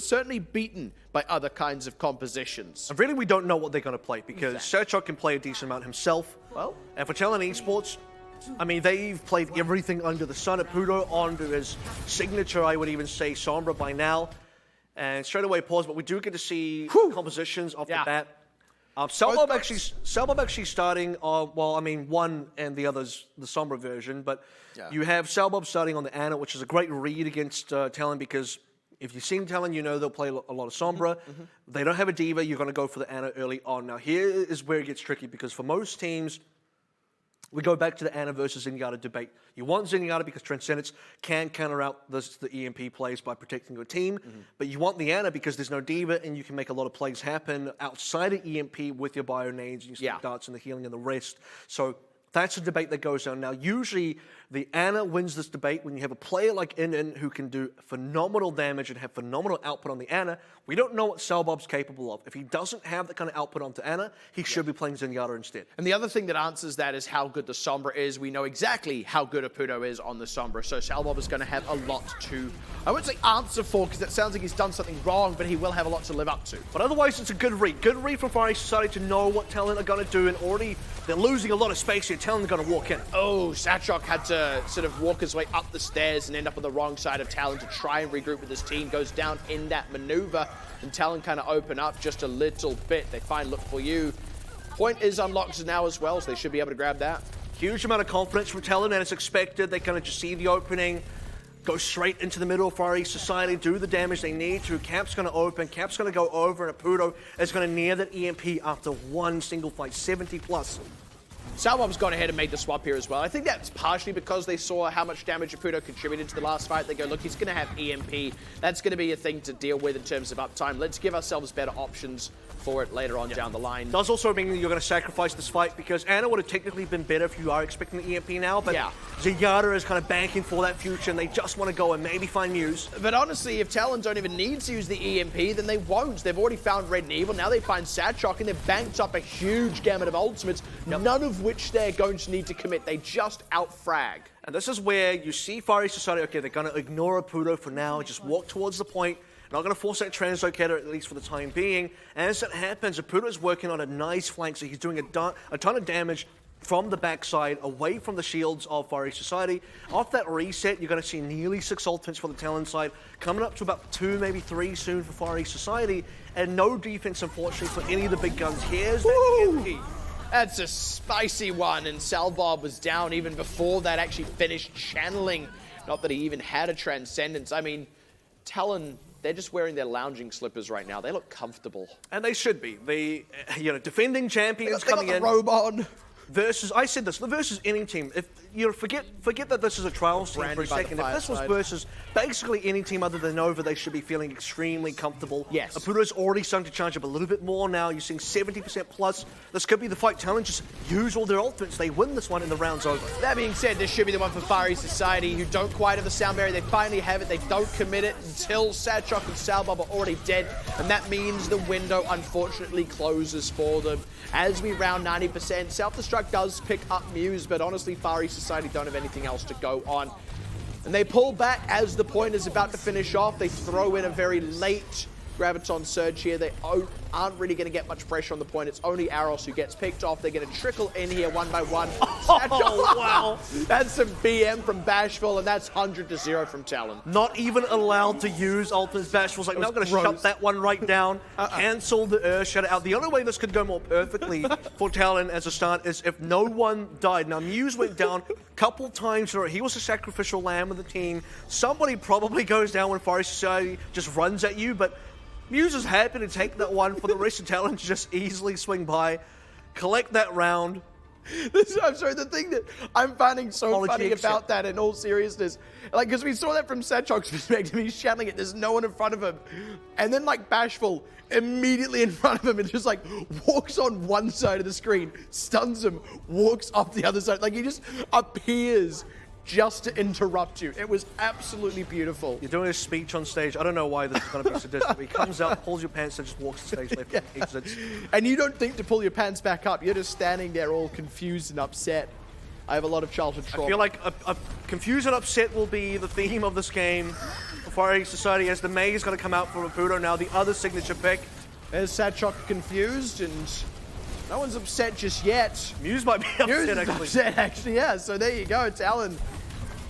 certainly beaten by other kinds of compositions. And really, we don't know what they're going to play, because Serchok can play a decent amount himself. Well, and for Talon Esports, I mean, they've played everything under the sun. Apudo onto his signature, I would even say, Sombra by now. And straight away pause, but we do get to see compositions off the bat. Selbab actually starting, well, I mean, one and the other's the Sombra version, but you have Selbab starting on the Ana, which is a great read against Talon, because if you've seen Talon, you know they'll play a lot of Sombra. They don't have a Diva, you're going to go for the Ana early on. Now, here is where it gets tricky, because for most teams, we go back to the Ana versus Zenyatta debate. You want Zenyatta because Transcendence can counter out the EMP plays by protecting your team, but you want the Ana because there's no Diva and you can make a lot of plays happen outside of EMP with your bio nades, and your darts and the healing and the rest. So that's a debate that goes on. Now, usually the Ana wins this debate when you have a player like In who can do phenomenal damage and have phenomenal output on the Ana. We don't know what Selbab's capable of. If he doesn't have that kind of output onto Ana, he should be playing Zenyatta instead. And the other thing that answers that is how good the Sombra is. We know exactly how good Apudo is on the Sombra, so Selbab is going to have a lot to, I wouldn't say answer for, because it sounds like he's done something wrong, but he will have a lot to live up to. But otherwise, it's a good read. Good read from Far East Society to know what Talon are going to do, and already they're losing a lot of space here. Talon's going to walk in. Oh, Satchok had to sort of walk his way up the stairs and end up on the wrong side of Talon to try and regroup with his team. Goes down in that maneuver, and Talon kind of open up just a little bit. They find Look For You. Point is unlocked now as well, so they should be able to grab that. Huge amount of confidence from Talon, and it's expected. They kind of just see the opening, go straight into the middle of Far East Society, do the damage they need to. Cap's going to open, Cap's going to go over, and Apudo is going to near that EMP after one single fight, 70 plus. Selbab's gone ahead and made the swap here as well. I think that's partially because they saw how much damage Apudo contributed to the last fight. They go, look, he's going to have EMP. That's going to be a thing to deal with in terms of uptime. Let's give ourselves better options for it later on down the line. Does also mean that you're going to sacrifice this fight, because Ana would have technically been better if you are expecting the EMP now, but Zenyatta is kind of banking for that future, and they just want to go and maybe find Muse. But honestly, if Talon don't even need to use the EMP, then they won't. They've already found Red and Evil. Now they find Satchok, and they've banked up a huge gamut of ultimates, none of which they're going to need to commit. They just out-frag. And this is where you see Far East Society, okay, they're going to ignore Apudo for now, just walk towards the point. Not going to force that translocator, at least for the time being. As that happens, Apudo is working on a nice flank, so he's doing a ton of damage from the backside, away from the shields of Far East Society. Off that reset, you're going to see nearly 6 ultimates for the Talon side, coming up to about 2, maybe 3 soon for Far East Society, and no defense, unfortunately, for any of the big guns. Here's that EMP. That's a spicy one, and Selbab was down even before that actually finished channeling. Not that he even had a Transcendence. I mean, Talon, they're just wearing their lounging slippers right now. They look comfortable. And they should be. The defending champions they got coming in. the robe on. Versus, I said this, versus any team. If you forget that this is a trials team for a second. If this was versus basically any team other than Nova, they should be feeling extremely comfortable. Yes. Apudo's already starting to charge up a little bit more now. You're seeing 70% plus. This could be the fight. Talon just use all their ultimates. They win this one and the round's over. That being said, this should be the one for Far East Society, who don't quite have the sound barrier. They finally have it. They don't commit it until Satchok and Selbab are already dead. And that means the window, unfortunately, closes for them. As we round 90%, Self-Destruct does pick up Muse, but honestly, Far East Society don't have anything else to go on. And they pull back as the point is about to finish off. They throw in a very late Graviton Surge here. They aren't really going to get much pressure on the point. It's only Aros who gets picked off. They're going to trickle in here one by one. Oh, wow. That's some BM from Bashful, and that's 100-0 from Talon. Not even allowed to use ultimates. Bashful's like, not going to shut that one right down. Cancel the shut it out. The only way this could go more perfectly for Talon as a start is if no one died. Now, Muse went down a couple times. He was a sacrificial lamb of the team. Somebody probably goes down when Far East Society just runs at you, but Muse is happy to take that one for the rest of Talon to just easily swing by, collect that round. I'm sorry, the thing that I'm finding so funny about that in all seriousness, like, because we saw that from Satchok's perspective, he's channeling it, there's no one in front of him. And then, like, Bashful immediately in front of him and just, like, walks on one side of the screen, stuns him, walks up the other side. Like, he just appears just to interrupt you. It was absolutely beautiful. You're doing a speech on stage. I don't know why this is going to be sadistic. He comes out, pulls your pants, and just walks the stage left. Exits. And you don't think to pull your pants back up. You're just standing there all confused and upset. I have a lot of childhood trauma. I feel like a confused and upset will be the theme of this game for Far East Society as the May is going to come out for Raputo now, the other signature pick. There's Satchok confused, and no one's upset just yet. Muse might be upset, actually. Yeah. So there you go, Talon.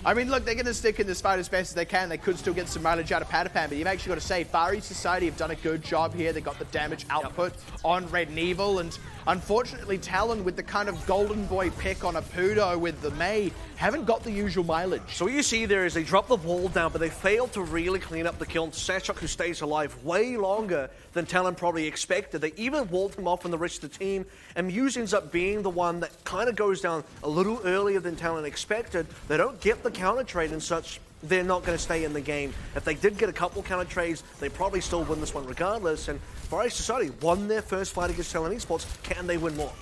I mean, look, they're going to stick in this fight as best as they can. They could still get some mileage out of Patapan, but you've actually got to say, Far East Society have done a good job here. They got the damage output on Red and Evil, and unfortunately, Talon, with the kind of golden boy pick on Apudo with the May, haven't got the usual mileage. So what you see there is they drop the wall down, but they fail to really clean up the kill. And Satchok, who stays alive way longer than Talon probably expected. They even walled him off from the rest of the team, and Muse ends up being the one that kind of goes down a little earlier than Talon expected. They don't get the counter trade and such. They're not going to stay in the game. If they did get a couple counter trades, they probably still win this one regardless. And Far East Society won their first fight against Talon Esports. Can they win more?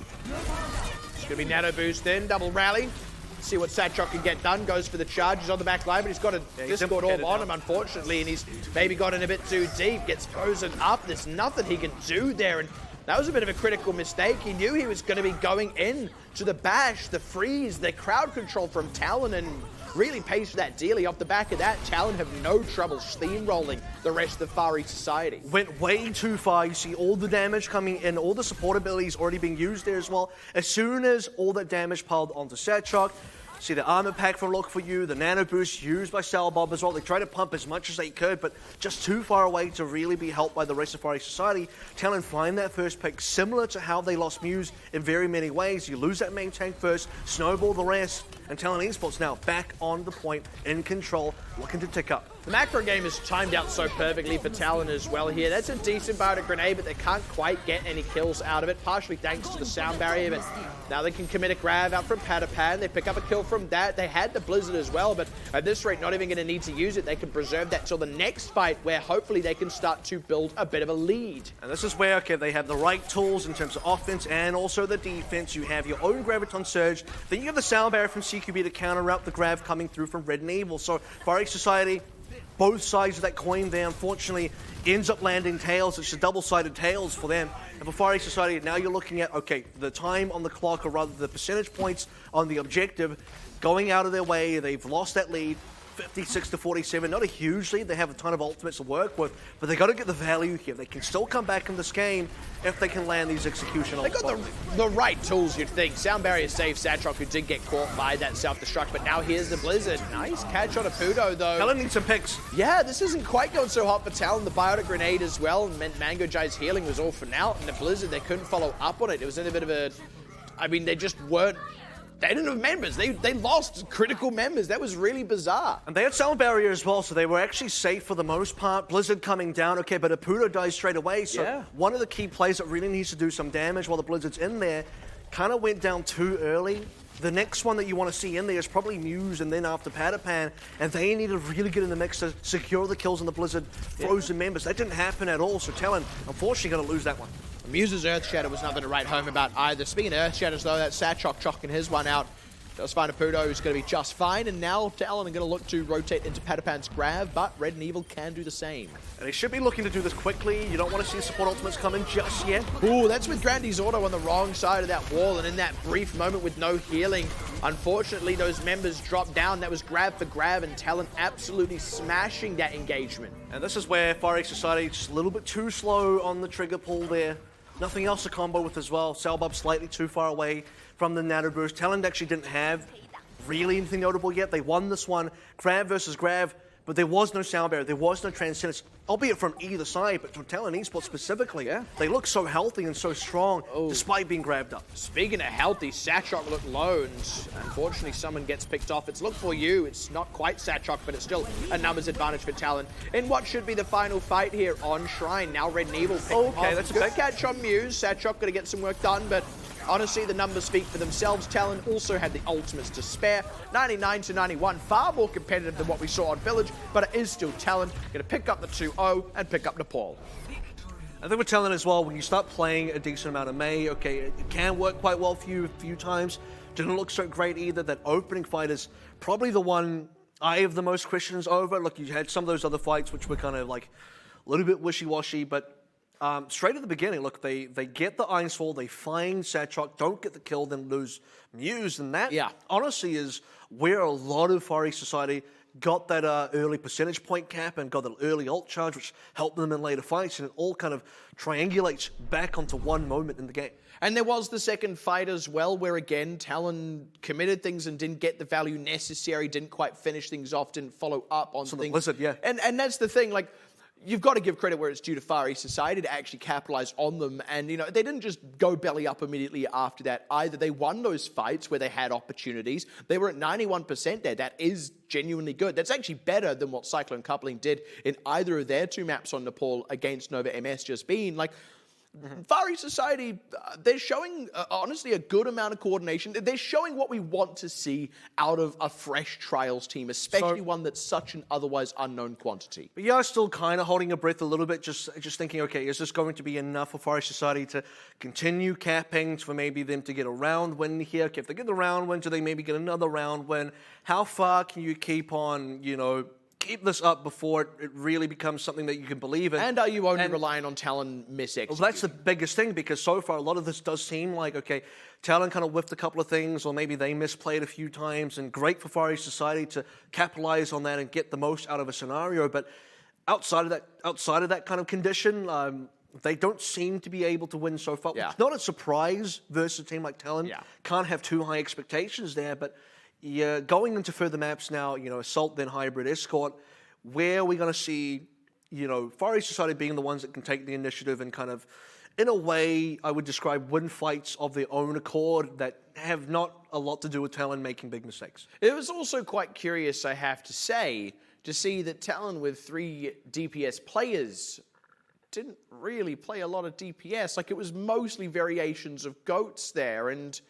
It's going to be Nano Boost in, double rally. See what Satchok can get done. Goes for the charge. He's on the back line, but he's got a Discord orb on him, unfortunately, and he's maybe gotten a bit too deep. Gets frozen up. There's nothing he can do there, and that was a bit of a critical mistake. He knew he was going to be going in to the bash, the freeze, the crowd control from Talon, and really pays for that dearly. Off the back of that, Talon have no trouble steamrolling the rest of Far East Society. Went way too far. You see all the damage coming in, all the support abilities already being used there as well. As soon as all that damage piled onto Satchok, see the armor pack from Look For You, the nano boost used by Salbob as well. They tried to pump as much as they could, but just too far away to really be helped by the rest of Far East Society. Talon find that first pick, similar to how they lost Muse in very many ways. You lose that main tank first, snowball the rest, and Talon Esports now back on the point, in control, looking to tick up. The macro game is timed out so perfectly for Talon as well here. That's a decent biotic grenade, but they can't quite get any kills out of it, partially thanks to the sound barrier, but now they can commit a grab out from Patapan. They pick up a kill from that. They had the Blizzard as well, but at this rate, not even going to need to use it. They can preserve that till the next fight, where hopefully they can start to build a bit of a lead. And this is where, okay, they have the right tools in terms of offense and also the defense. You have your own Graviton Surge, then you have the sound barrier from CQB to counter out the grab coming through from Red and Evil. So Far East Society, both sides of that coin there, unfortunately, ends up landing tails. It's a double-sided tails for them. And for Far East Society, now you're looking at, okay, the time on the clock, or rather the percentage points on the objective, going out of their way. They've lost that lead, 56 to 47. Not a huge lead. They have a ton of ultimates to work with, but they got to get the value here. They can still come back in this game if they can land these execution. They got the right tools, you'd think. Sound barrier saved Satchok, who did get caught by that self-destruct, but now here's the Blizzard. Nice catch on Apudo, though. Talon needs some picks. Yeah, this isn't quite going so hot for Talon. The biotic grenade as well meant Mango Jai's healing was all for now, and the Blizzard, they couldn't follow up on it. It was in a bit of a... I mean, they just weren't... They didn't have members. They lost critical members. That was really bizarre. And they had sound barrier as well, so they were actually safe for the most part. Blizzard coming down, okay, but Apudo dies straight away. So one of the key players that really needs to do some damage while the Blizzard's in there kind of went down too early. The next one that you want to see in there is probably Muse and then after Patapan, and they need to really get in the mix to secure the kills on the Blizzard frozen members. That didn't happen at all, so Talon, unfortunately, going to lose that one. Muse's Earth Shatter was nothing to write home about either. Speaking of Earth Shatters, though, that's Satchok chalking his one out. Does find Apudo, who's going to be just fine, and now Talon are going to look to rotate into Patapan's grab, but Red and Evil can do the same. And they should be looking to do this quickly. You don't want to see support ultimates come in just yet. Ooh, that's with Grandy's auto on the wrong side of that wall, and in that brief moment with no healing, unfortunately, those members dropped down. That was grab for grab, and Talon absolutely smashing that engagement. And this is where Far East Society just a little bit too slow on the trigger pull there. Nothing else to combo with as well. Salbob slightly too far away from the nano boost. Talon actually didn't have really anything notable yet. They won this one, grab versus grab, but there was no sound barrier. There was no transcendence, albeit from either side, but from Talon Esports specifically. They look so healthy and so strong despite being grabbed up. Speaking of healthy, Satchok looked low, and unfortunately someone gets picked off. It's Look For You. It's not quite Satchok, but it's still a numbers advantage for Talon. In what should be the final fight here on Shrine. Now Red and Evil picked off. That's a good catch on Muse. Satchok going to get some work done, but honestly, the numbers speak for themselves. Talon also had the ultimates to spare. 99 to 91, far more competitive than what we saw on Village, but it is still Talon. Going to pick up the 2-0 and pick up Nepal. I think we're Talon as well, when you start playing a decent amount of May, okay, it can work quite well for you a few times. Didn't look so great either. That opening fight is probably the one I have the most questions over. Look, you had some of those other fights which were kind of like a little bit wishy-washy, but straight at the beginning, look, they get the Iron Sword, they find Satchok, don't get the kill, then lose Muse, and that honestly is where a lot of Far East Society got that early percentage point cap and got that early ult charge, which helped them in later fights, and it all kind of triangulates back onto one moment in the game. And there was the second fight as well, where again, Talon committed things and didn't get the value necessary, didn't quite finish things off, didn't follow up on things. Blizzard, yeah. And that's the thing, like, you've got to give credit where it's due to Far East Society to actually capitalize on them. And, you know, they didn't just go belly up immediately after that either. They won those fights where they had opportunities. They were at 91% there. That is genuinely good. That's actually better than what Cyclone Coupling did in either of their two maps on Nepal against Nova MS just being. Like, Far East Society, they're showing, honestly, a good amount of coordination. They're showing what we want to see out of a fresh Trials team, especially one that's such an otherwise unknown quantity. But yeah, still kind of holding your breath a little bit, just thinking, okay, is this going to be enough for Far East Society to continue capping, for maybe them to get a round win here? Okay, if they get the round win, do they maybe get another round win? How far can you keep on, you know, keep this up before it really becomes something that you can believe in? And are you only relying on Talon mis-executing? Well, that's the biggest thing, because so far a lot of this does seem like, okay, Talon kind of whiffed a couple of things, or maybe they misplayed a few times, and great for Far East Society to capitalize on that and get the most out of a scenario. But outside of that kind of condition, they don't seem to be able to win so far. Yeah. It's not a surprise versus a team like Talon. Yeah. Can't have too high expectations there, but yeah, going into further maps now, you know, Assault, then Hybrid, Escort, where are we going to see, you know, Far East Society being the ones that can take the initiative and kind of, in a way, I would describe win fights of their own accord that have not a lot to do with Talon making big mistakes. It was also quite curious, I have to say, to see that Talon with 3 DPS players didn't really play a lot of DPS. Like, it was mostly variations of goats there, and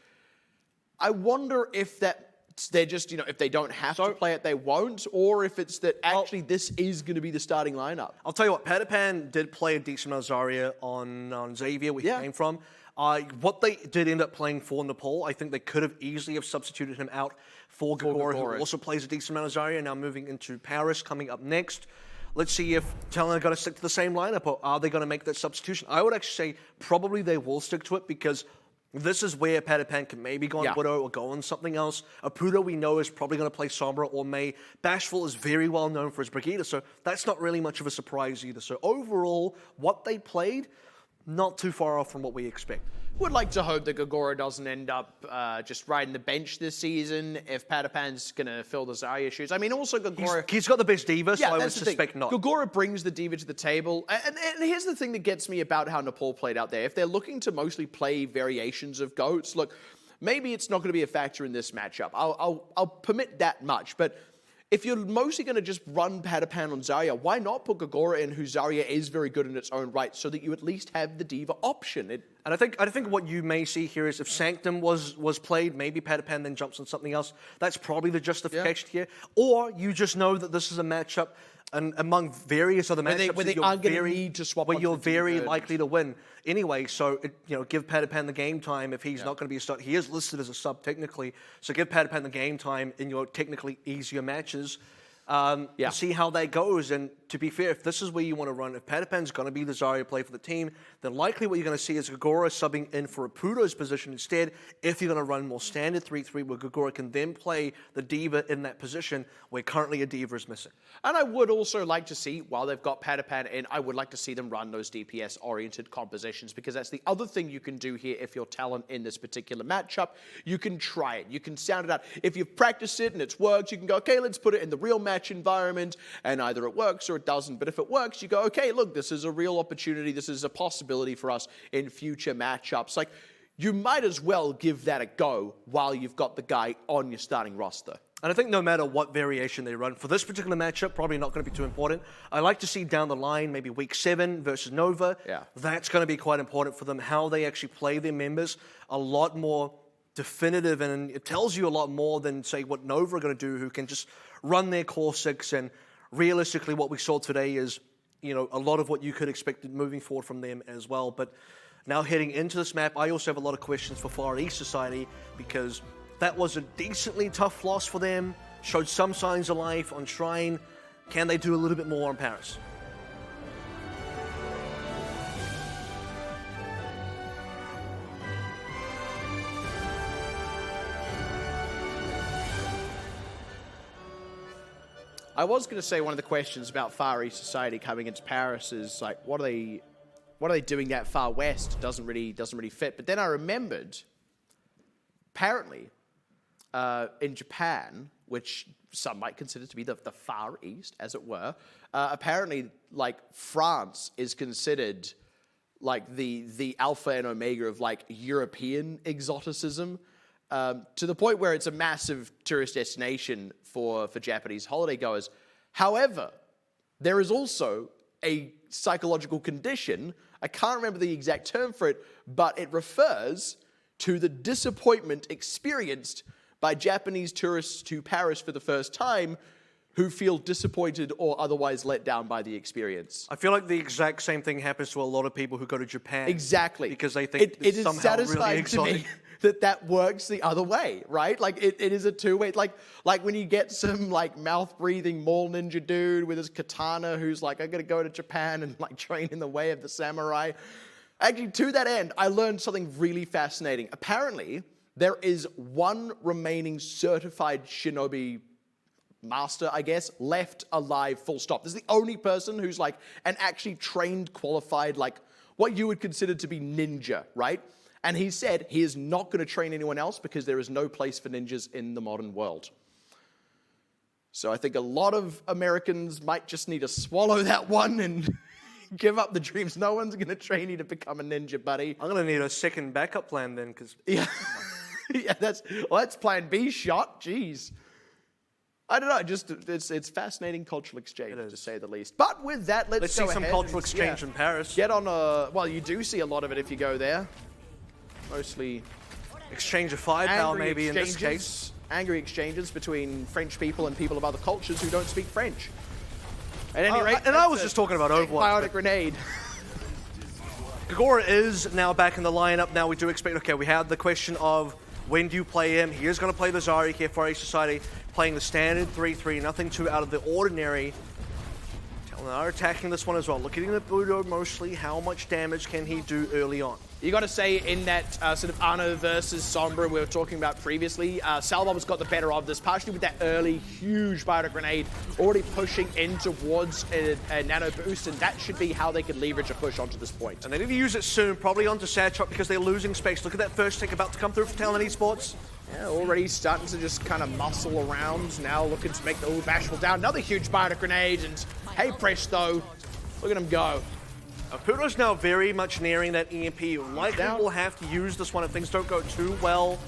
I wonder if they're just, you know, if they don't have to play it, they won't, or if it's that actually this is going to be the starting lineup. I'll tell you what, Patapan did play a decent amount of Zarya on Xavier, where he came from. What they did end up playing for Nepal, I think they could have easily have substituted him out for Gagora, who also plays a decent amount of Zarya, now moving into Paris, coming up next. Let's see if Talon are going to stick to the same lineup, or are they going to make that substitution? I would actually say probably they will stick to it, because this is where Patapan can maybe go on Widow or go on something else. Apudo, we know, is probably going to play Sombra or Mei. Bashful is very well known for his Brigitte, so that's not really much of a surprise either. So overall, what they played, not too far off from what we expect. Would like to hope that Gagora doesn't end up just riding the bench this season if Patapan's going to fill the Zarya shoes. I mean, also Gagora... He's got the best diva, so I would suspect not. Gagora brings the diva to the table. And here's the thing that gets me about how Nepal played out there. If they're looking to mostly play variations of goats, look, maybe it's not going to be a factor in this matchup. I'll permit that much, but if you're mostly going to just run Patapan on Zarya, why not put Gagora in, who Zarya is very good in its own right, so that you at least have the diva option? And I think what you may see here is if Sanctum was played, maybe Patapan then jumps on something else. That's probably the justification here. Or you just know that this is a matchup, and among various other matchups where they aren't going to need to swap, where you're very likely to win anyway. So give Patapan the game time if he's not going to be a start. He is listed as a sub technically, so give Patapan the game time in your technically easier matches. See how that goes. And to be fair, if this is where you want to run, if Patapan's going to be the Zarya play for the team, then likely what you're going to see is Gagora subbing in for Apudo's position instead, if you're going to run more standard 3-3, where Gagora can then play the diva in that position, where currently a diva is missing. And I would also like to see, while they've got Patapan in, I would like to see them run those DPS-oriented compositions, because that's the other thing you can do here if you're Talon in this particular matchup. You can try it. You can sound it out. If you've practiced it and it's worked, you can go, okay, let's put it in the real match environment, and either it works or it doesn't. But if it works, you go, okay, look, this is a real opportunity. This is a possibility for us in future matchups. Like, you might as well give that a go while you've got the guy on your starting roster. And I think no matter what variation they run, for this particular matchup, probably not going to be too important. I like to see down the line, maybe week 7 versus Nova. Yeah. That's going to be quite important for them, how they actually play their members. A lot more definitive, and it tells you a lot more than, say, what Nova are going to do, who can just run their core 6. And realistically, what we saw today is, a lot of what you could expect moving forward from them as well. But now heading into this map, I also have a lot of questions for Far East Society, because that was a decently tough loss for them, showed some signs of life on Shrine. Can they do a little bit more on Paris? I was going to say one of the questions about Far East Society coming into Paris is like, what are they doing that far west? Doesn't really fit. But then I remembered, apparently, in Japan, which some might consider to be the Far East, as it were, apparently, like, France is considered like the alpha and omega of like European exoticism, to the point where it's a massive tourist destination for Japanese holiday goers. However, there is also a psychological condition, I can't remember the exact term for it, but it refers to the disappointment experienced by Japanese tourists to Paris for the first time who feel disappointed or otherwise let down by the experience. I feel like the exact same thing happens to a lot of people who go to Japan. Exactly. Because they think it is somehow satisfying really exotic. to me that works the other way, right? Like it is a two-way. Like when you get some like mouth-breathing mall ninja dude with his katana who's like, I'm gonna go to Japan and like train in the way of the samurai. Actually, to that end, I learned something really fascinating. Apparently, there is one remaining certified shinobi master, I guess, left alive, full stop. This is the only person who's like an actually trained, qualified, like what you would consider to be ninja, right? And he said he is not going to train anyone else because there is no place for ninjas in the modern world. So I think a lot of Americans might just need to swallow that one and give up the dreams. No one's going to train you to become a ninja, buddy. I'm going to need a second backup plan then, because... Yeah. Yeah, that's plan B shot. Jeez. I don't know, just it's fascinating cultural exchange, to say the least. But with that, let's see go some ahead cultural and, exchange in Paris. Get on a... Well, you do see a lot of it if you go there. Mostly... Exchange of firepower, maybe, in this case. Angry exchanges between French people and people of other cultures who don't speak French. At any rate... And I was just talking about Overwatch. Biotic grenade. Kagura is now back in the lineup. Now we do expect... Okay, we have the question of when do you play him? He is going to play the Zarya here for Ace Society, playing the standard 3-3, nothing too out of the ordinary. Talon are attacking this one as well. Looking at Budo mostly, how much damage can he do early on? You got to say, in that sort of Ana versus Sombra we were talking about previously, Salbob's got the better of this, partially with that early, huge biotic grenade, already pushing in towards a nano boost, and that should be how they can leverage a push onto this point. And they need to use it soon, probably onto Sadchuk, because they're losing space. Look at that first tick about to come through for Talon Esports. Yeah, already starting to just kind of muscle around, now looking to make the Bashful down. Another huge biotic grenade, and hey presto, look at him go. Pudo's now very much nearing that EMP. Likely will have to use this one if things don't go too well.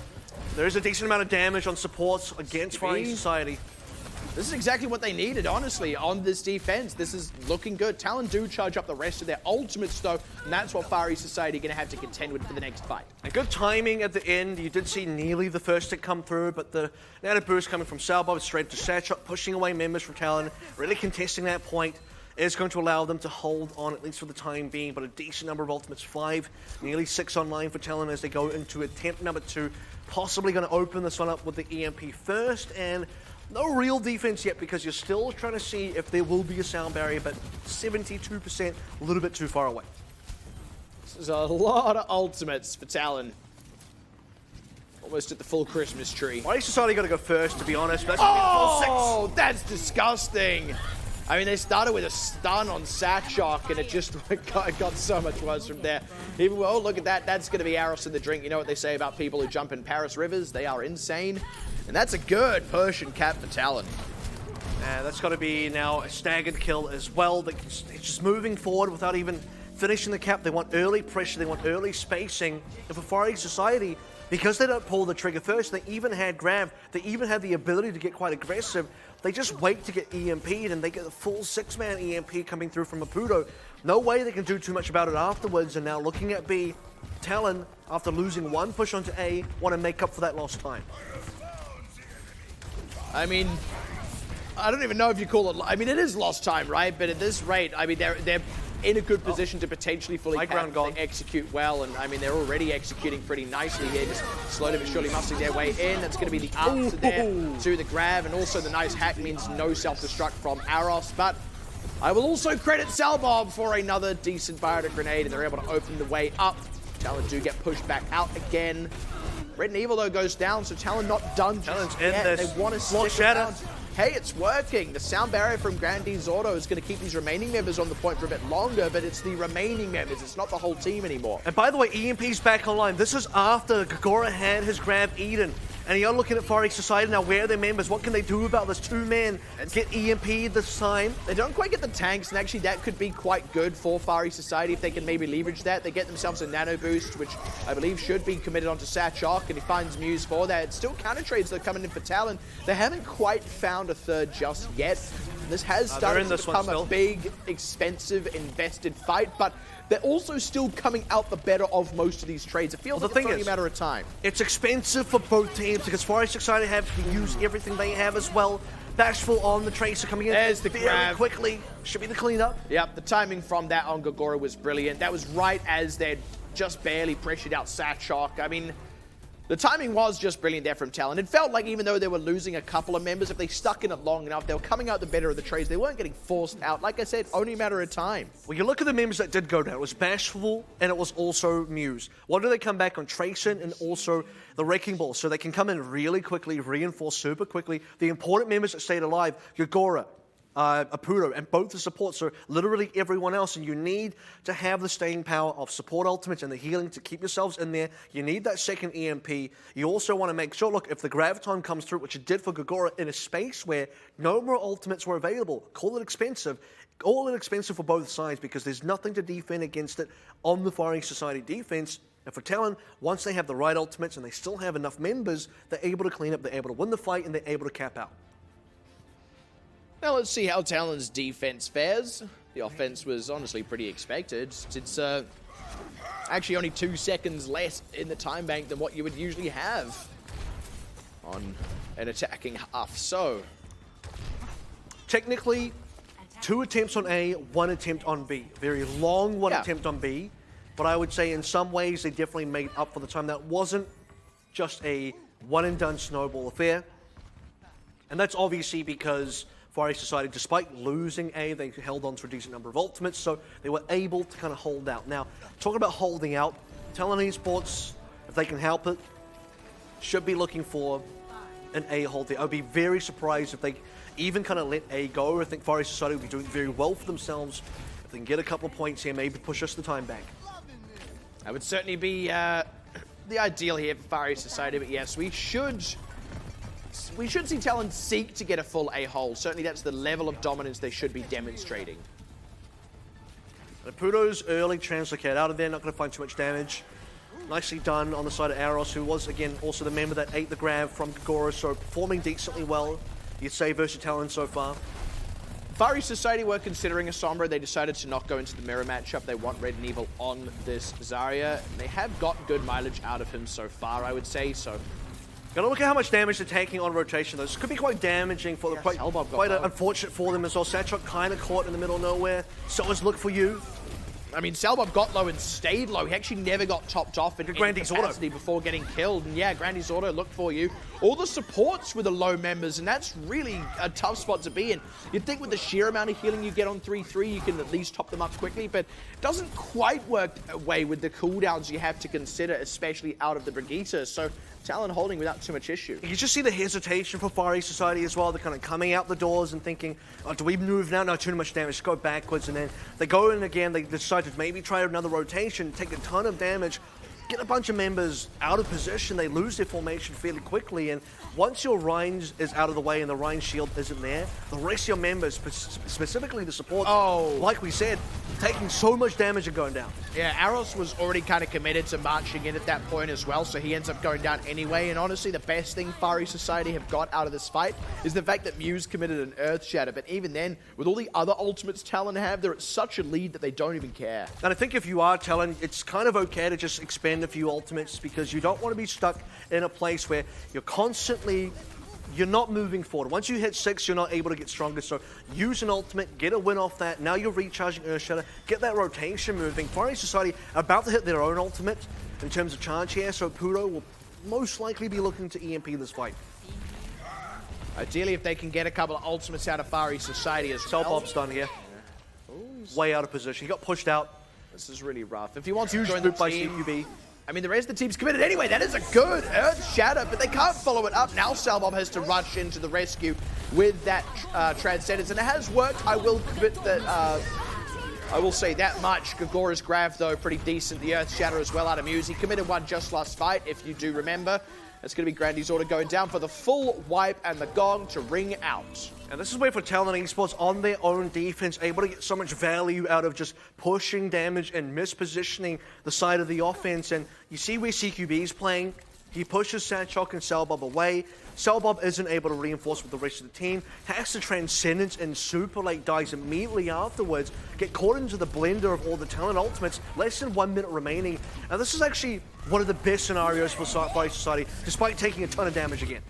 There is a decent amount of damage on supports against Far East Society. This is exactly what they needed, honestly, on this defense. This is looking good. Talon do charge up the rest of their ultimates, though, and that's what Far East Society are going to have to contend with for the next fight. And good timing at the end. You did see nearly the first tick come through, but the nano boost coming from Salbob straight to Sadchuk, pushing away members from Talon, really contesting that point. Is going to allow them to hold on, at least for the time being, but a decent number of ultimates, 5, nearly 6 online for Talon as they go into attempt number 2, possibly going to open this one up with the EMP first, and no real defense yet because you're still trying to see if there will be a sound barrier, but 72%, a little bit too far away. There's a lot of ultimates for Talon. Almost at the full Christmas tree. Far East Society got to go first, to be honest. That's oh, that's disgusting. I mean, they started with a stun on Sadchuk, and it just got so much worse from there. Even, oh, look at that. That's going to be arrows in the drink. You know what they say about people who jump in Paris rivers? They are insane. And that's a good push and cap for Talon. And that's got to be now a staggered kill as well. It's just moving forward without even finishing the cap. They want early pressure. They want early spacing. And for Far East Society, because they don't pull the trigger first, they even had grab. They even had the ability to get quite aggressive. They just wait to get EMP'd, and they get a full 6-man EMP coming through from Maputo. No way they can do too much about it afterwards, and now looking at B, Talon, after losing one push onto A, want to make up for that lost time. I mean, I don't even know if you call it... I mean, it is lost time, right? But at this rate, I mean, they're in a good position to potentially fully execute well, and I mean, they're already executing pretty nicely here, just slowly but surely mustering their way in. That's going to be the answer there to the grab, and also the nice hack means no self-destruct from Aros, but I will also credit Salbob for another decent biotic grenade, and they're able to open the way up. Talon do get pushed back out again. Red and Evil, though, goes down, so Talon not done. Talon's in this. They want to stick around. hey, it's working. The sound barrier from Grandee's Auto is going to keep these remaining members on the point for a bit longer, but it's the remaining members. It's not the whole team anymore. And by the way, EMP's back online. This is after Gagora had his grab Eden. And you're looking at Far East Society now. Where are their members? What can they do about this? 2 men get EMP this time. They don't quite get the tanks, and actually that could be quite good for Far East Society if they can maybe leverage that. They get themselves a nano boost, which I believe should be committed onto Satchok, and he finds Muse for that. It's still counter trades that are coming in for Talon. They haven't quite found a third just yet. This has started to become a big, expensive, invested fight, but they're also still coming out the better of most of these trades. It feels like it's only a matter of time. It's expensive for both teams because Far East Society have to use everything they have as well. Bashful on the Tracer coming in There's the very grab. quickly. Should be the cleanup. Yep, the timing from that on Gagora was brilliant. That was right as they'd just barely pressured out Satchok. I mean, the timing was just brilliant there from Talon. It felt like even though they were losing a couple of members, if they stuck in it long enough, they were coming out the better of the trades. They weren't getting forced out. Like I said, only a matter of time. Well, you look at the members that did go down. It was Bashful and it was also Muse. What do they come back on? Tracer and also the Wrecking Ball. So they can come in really quickly, reinforce super quickly. The important members that stayed alive, Gagora, Apudo, and both the supports, so literally everyone else, and you need to have the staying power of support ultimates and the healing to keep yourselves in there. You need that second EMP. You also want to make sure, look, if the Graviton comes through, which it did for Gagora, in a space where no more ultimates were available, call it expensive, all inexpensive for both sides because there's nothing to defend against it on the Far East Society defense. And for Talon, once they have the right ultimates and they still have enough members, they're able to clean up, they're able to win the fight, and they're able to cap out. Now let's see how Talon's defense fares. The offense was honestly pretty expected. It's actually only 2 seconds less in the time bank than what you would usually have on an attacking half. So, technically, 2 attempts on A, 1 attempt on B. Very long one attempt on B. But I would say in some ways they definitely made up for the time. That wasn't just a one-and-done snowball affair. And that's obviously because Far East Society, despite losing A, they held on to a decent number of ultimates, so they were able to kind of hold out. Now, talking about holding out, Talon Esports, if they can help it, should be looking for an A hold there. I would be very surprised if they even kind of let A go. I think Far East Society will be doing very well for themselves. If they can get a couple of points here, maybe push us the time back. That would certainly be the ideal here for Far East Society, but yes, we should see Talon seek to get a full A-hole. Certainly that's the level of dominance they should be demonstrating. Apudo's early translocate out of there, not going to find too much damage. Nicely done on the side of Aros, who was, again, also the member that ate the grab from Gagora, so performing decently well, you'd say, versus Talon so far. Far East Society were considering a Sombra. They decided to not go into the mirror matchup. They want Red and Evil on this Zarya. They have got good mileage out of him so far, I would say, so... Gotta look at how much damage they're taking on rotation, though. This could be quite damaging for them, quite unfortunate for them as well. Satchok kind of caught in the middle of nowhere. So let's look for you. I mean, Selbop got low and stayed low. He actually never got topped off in Grandee's capacity before getting killed. And yeah, Grandee's Auto looked for you. All the supports with the low members, and that's really a tough spot to be in. You'd think with the sheer amount of healing you get on 3-3, you can at least top them up quickly, but it doesn't quite work away with the cooldowns you have to consider, especially out of the Brigitte. So Talon holding without too much issue. You just see the hesitation for Far East Society as well. They're kind of coming out the doors and thinking, oh, do we move now? No, too much damage. Just go backwards. And then they go in again. They decide to maybe try another rotation, take a ton of damage, get a bunch of members out of position. They lose their formation fairly quickly. And once your Rhine is out of the way and the Rhine shield isn't there, the rest of your members, specifically the support, like we said, taking so much damage and going down. Yeah, Aros was already kind of committed to marching in at that point as well, so he ends up going down anyway. And honestly, the best thing Far East Society have got out of this fight is the fact that Muse committed an Earth Shatter. But even then, with all the other ultimates Talon have, they're at such a lead that they don't even care. And I think if you are Talon, it's kind of okay to just expend a few ultimates because you don't want to be stuck in a place where you're not moving forward. Once you hit 6, you're not able to get stronger. So use an ultimate, get a win off that. Now you're recharging Earth Shatter, get that rotation moving. Far East Society about to hit their own ultimate in terms of charge here, so Pudo will most likely be looking to EMP this fight. Ideally, if they can get a couple of ultimates out of Far East Society as well. Selbop's done here. Way out of position. He got pushed out. This is really rough. If he wants Huge to join the by team, CQB. I mean, the rest of the team's committed anyway. That is a good Earth Shatter, but they can't follow it up. Now Salbob has to rush into the rescue with that Transcendence, and it has worked. I will admit that, I will say that much. Gagora's Grav, though, pretty decent. The Earth Shatter as well out of Muse. He committed one just last fight, if you do remember. It's going to be Grandy's order going down for the full wipe and the gong to ring out. And this is where for Talon Esports on their own defense, able to get so much value out of just pushing damage and mispositioning the side of the offense. And you see where CQB is playing. He pushes Satchok and Salbob away. Salbob isn't able to reinforce with the rest of the team. Has to Transcendence and super late dies immediately afterwards. Get caught into the blender of all the Talon ultimates. Less than 1 minute remaining. Now this is actually one of the best scenarios for Fire Society, despite taking a ton of damage again.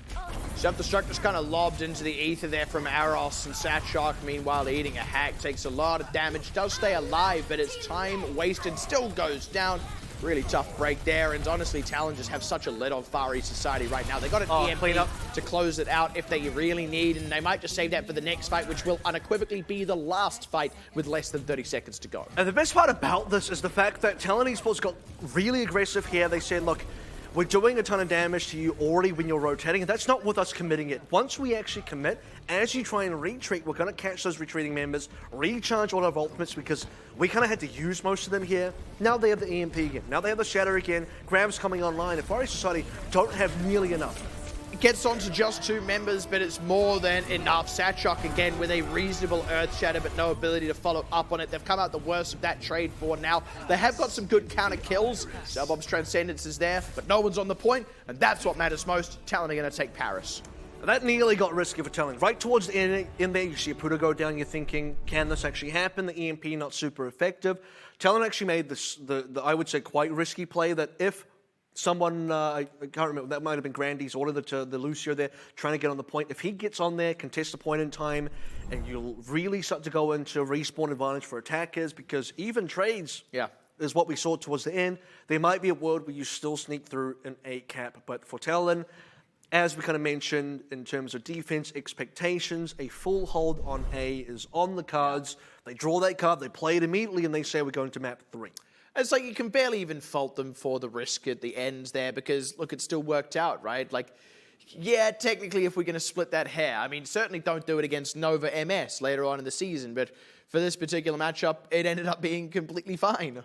Self-destruct just kind of lobbed into the ether there from Aros, and Satchok, meanwhile, eating a hack, takes a lot of damage, does stay alive, but it's time wasted, still goes down. Really tough break there, and honestly, Talon just have such a lid on Far East Society right now. They got an EMP to close it out if they really need, and they might just save that for the next fight, which will unequivocally be the last fight with less than 30 seconds to go. And the best part about this is the fact that Talon Esports got really aggressive here. They said, look, we're doing a ton of damage to you already when you're rotating, and that's not with us committing it. Once we actually commit, as you try and retreat, we're going to catch those retreating members, recharge all of our ultimates, because we kind of had to use most of them here. Now they have the EMP again. Now they have the Shatter again. Grab's coming online, and Far East Society don't have nearly enough. It gets on to just 2 members, but it's more than enough. Satchok again with a reasonable Earth Shatter, but no ability to follow up on it. They've come out the worst of that trade for now. They have got some good counter kills. Salbob's Transcendence is there, but no one's on the point, and that's what matters most. Talon are going to take Paris. That nearly got risky for Talon. Right towards the end in there, you see a Puda go down, you're thinking, can this actually happen? The EMP not super effective. Talon actually made this, the I would say, quite risky play that if someone, I can't remember, that might have been Grandy's order, the Lucio there, trying to get on the point. If he gets on there, contest the point in time, and you'll really start to go into respawn advantage for attackers, because even trades is what we saw towards the end. There might be a world where you still sneak through an 8 cap, but for Talon, as we kind of mentioned, in terms of defense expectations, a full hold on A is on the cards. They draw that card, they play it immediately, and they say we're going to map 3. It's like you can barely even fault them for the risk at the end there, because, look, it still worked out, right? Like, yeah, technically, if we're going to split that hair, I mean, certainly don't do it against Nova MS later on in the season, but for this particular matchup, it ended up being completely fine.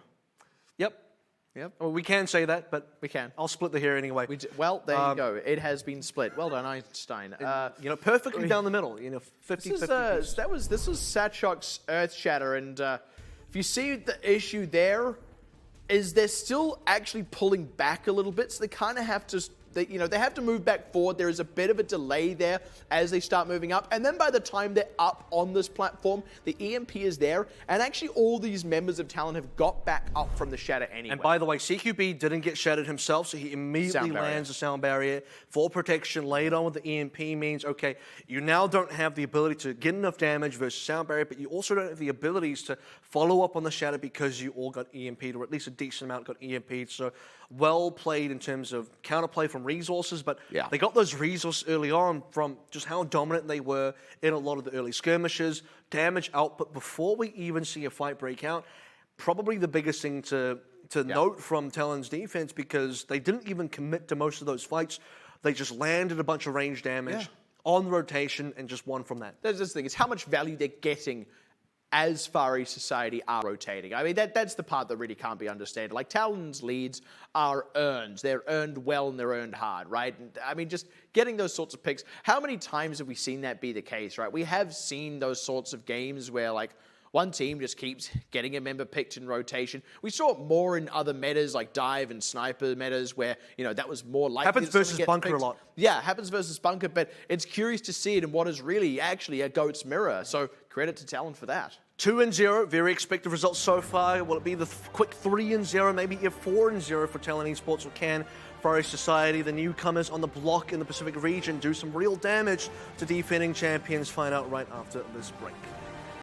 Yep. Well, we can say that, but we can. I'll split the hair anyway. Well, there you go. It has been split. Well done, Einstein. Perfectly down the middle. 50-50. This was Satchok's Earth Shatter, and if you see the issue there, is they're still actually pulling back a little bit, so they kind of have to. They have to move back forward. There is a bit of a delay there as they start moving up. And then by the time they're up on this platform, the EMP is there. And actually all these members of Talon have got back up from the Shatter anyway. And by the way, CQB didn't get shattered himself, so he immediately lands a sound barrier for protection. Later on with the EMP means, okay, you now don't have the ability to get enough damage versus sound barrier, but you also don't have the abilities to follow up on the Shatter because you all got EMP'd, or at least a decent amount got EMP'd. So well played in terms of counterplay from resources, but they got those resources early on from just how dominant they were in a lot of the early skirmishes, damage output before we even see a fight break out. Probably the biggest thing to note from Talon's defense, because they didn't even commit to most of those fights. They just landed a bunch of range damage on rotation and just won from that. That's the thing, it's how much value they're getting as Far East Society are rotating. I mean, that's the part that really can't be understated. Like, Talon's leads are earned. They're earned well and they're earned hard, right? And, I mean, just getting those sorts of picks. How many times have we seen that be the case, right? We have seen those sorts of games where, like, one team just keeps getting a member picked in rotation. We saw it more in other metas like dive and sniper metas where, that was more likely. Happens versus bunker a lot. Yeah, happens versus bunker, but it's curious to see it in what is really actually a GOAT's mirror. So credit to Talon for that. 2-0, very expected results so far. Will it be the quick 3-0, maybe a 4-0 for Talon Esports, or can Far East Society, the newcomers on the block in the Pacific region, do some real damage to defending champions? Find out right after this break.